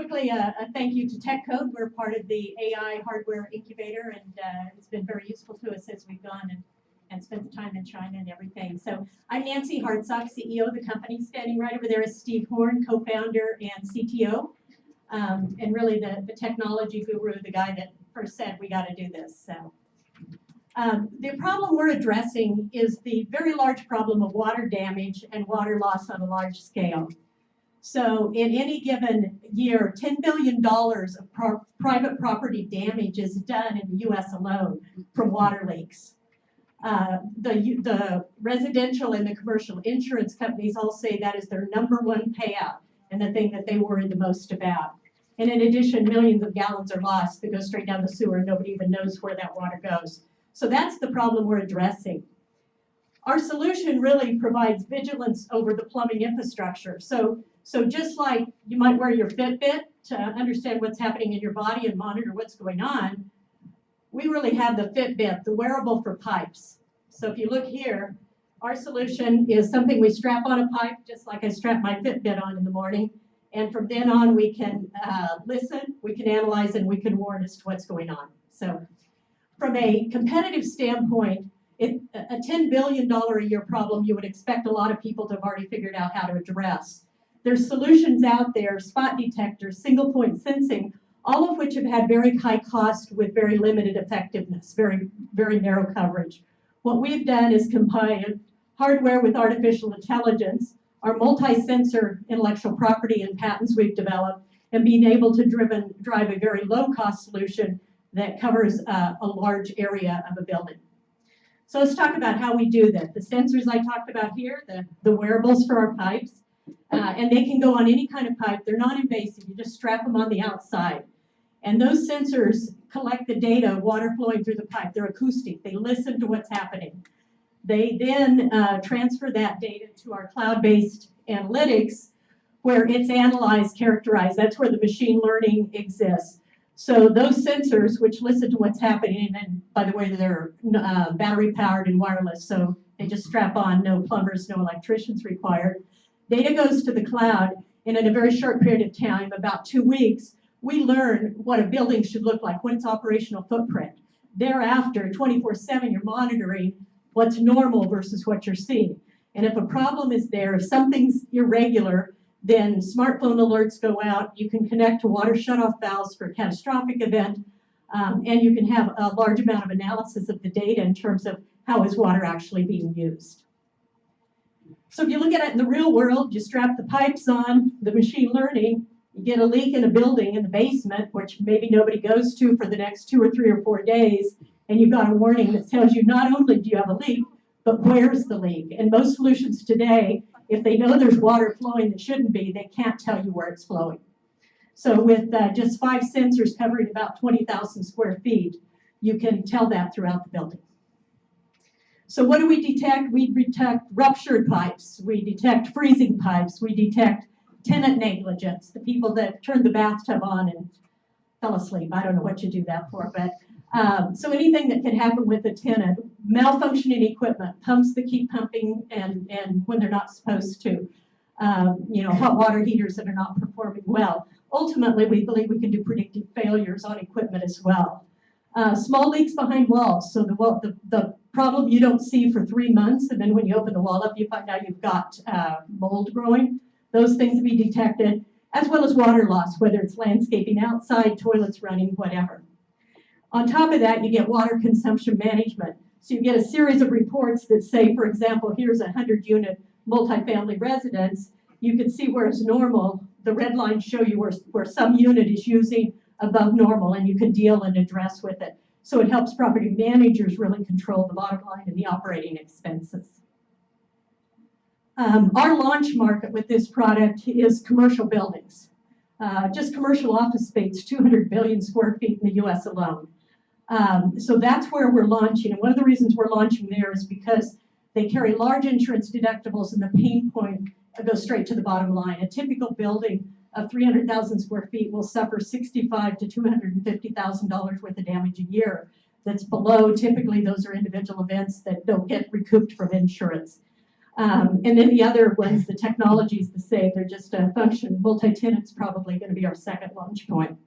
quickly, a thank you to TechCode. We're part of the AI hardware incubator, and it's been very useful to us as we've gone and spent the time in China and everything. So I'm Nancy Hartsock, CEO of the company. Standing right over there is Steve Horn, co-founder and CTO, and really the technology guru, the guy that first said we got to do this. So the problem we're addressing is the very large problem of water damage and water loss on a large scale. So in any given year, $10 billion of private property damage is done in the US alone from water leaks. The residential and the commercial insurance companies all say that is their #1 payout and the thing that they worry the most about. And in addition, millions of gallons are lost that go straight down the sewer and nobody even knows where that water goes. So that's the problem we're addressing. Our solution really provides vigilance over the plumbing infrastructure. So just like you might wear your Fitbit to understand what's happening in your body and monitor what's going on, we really have the Fitbit, the wearable for pipes. So if you look here, our solution is something we strap on a pipe, just like I strap my Fitbit on in the morning. And from then on, we can listen, we can analyze, and we can warn as to what's going on. So from a competitive standpoint, a $10 billion a year problem you would expect a lot of people to have already figured out how to address. There's solutions out there, spot detectors, single point sensing, all of which have had very high cost with very limited effectiveness, very, very narrow coverage. What we've done is combine hardware with artificial intelligence, our multi-sensor intellectual property and patents we've developed, and being able to drive a very low-cost solution that covers a large area of a building. So let's talk about how we do that. The sensors I talked about here, the wearables for our pipes, and they can go on any kind of pipe. They're non-invasive. You just strap them on the outside. And those sensors collect the data of water flowing through the pipe. They're acoustic. They listen to what's happening. They then transfer that data to our cloud-based analytics where it's analyzed, characterized. That's where the machine learning exists. So those sensors, which listen to what's happening, and by the way, they're battery powered and wireless, so they just strap on, no plumbers, no electricians required. Data goes to the cloud, and in a very short period of time, about 2 weeks, we learn what a building should look like, what its operational footprint. Thereafter, 24/7, you're monitoring what's normal versus what you're seeing. And if a problem is there, if something's irregular, then smartphone alerts go out. You can connect to water shutoff valves for a catastrophic event, and you can have a large amount of analysis of the data in terms of how is water actually being used. So if you look at it in the real world, you strap the pipes on, the machine learning, you get a leak in a building in the basement, which maybe nobody goes to for the next 2 or 3 or 4 days, and you've got a warning that tells you not only do you have a leak, but where's the leak? And most solutions today, if they know there's water flowing that shouldn't be, they can't tell you where it's flowing. So with just 5 sensors covering about 20,000 square feet, you can tell that throughout the building. So what do we detect? We detect ruptured pipes. We detect freezing pipes. We detect tenant negligence, the people that turned the bathtub on and fell asleep. I don't know what you do that for, but so anything that can happen with a tenant, malfunctioning equipment, pumps that keep pumping and when they're not supposed to, hot water heaters that are not performing well. Ultimately, we believe we can do predictive failures on equipment as well. Small leaks behind walls, so the problem you don't see for 3 months, and then when you open the wall up, you find out you've got mold growing. Those things to be detected, as well as water loss, whether it's landscaping outside, toilets running, whatever. On top of that, you get water consumption management. So you get a series of reports that say, for example, here's a 100-unit multifamily residence. You can see where it's normal. The red lines show you where some unit is using above normal, and you can deal and address with it. So it helps property managers really control the bottom line and the operating expenses. Our launch market with this product is commercial buildings. Just commercial office space, 200 billion square feet in the US alone. So that's where we're launching. And one of the reasons we're launching there is because they carry large insurance deductibles and the pain point goes straight to the bottom line. A typical building of 300,000 square feet will suffer $65,000 to $250,000 worth of damage a year. That's below, typically those are individual events that don't get recouped from insurance. And then the other ones, the technology is the same. They're just a function. Multi-tenant's probably going to be our second launch point.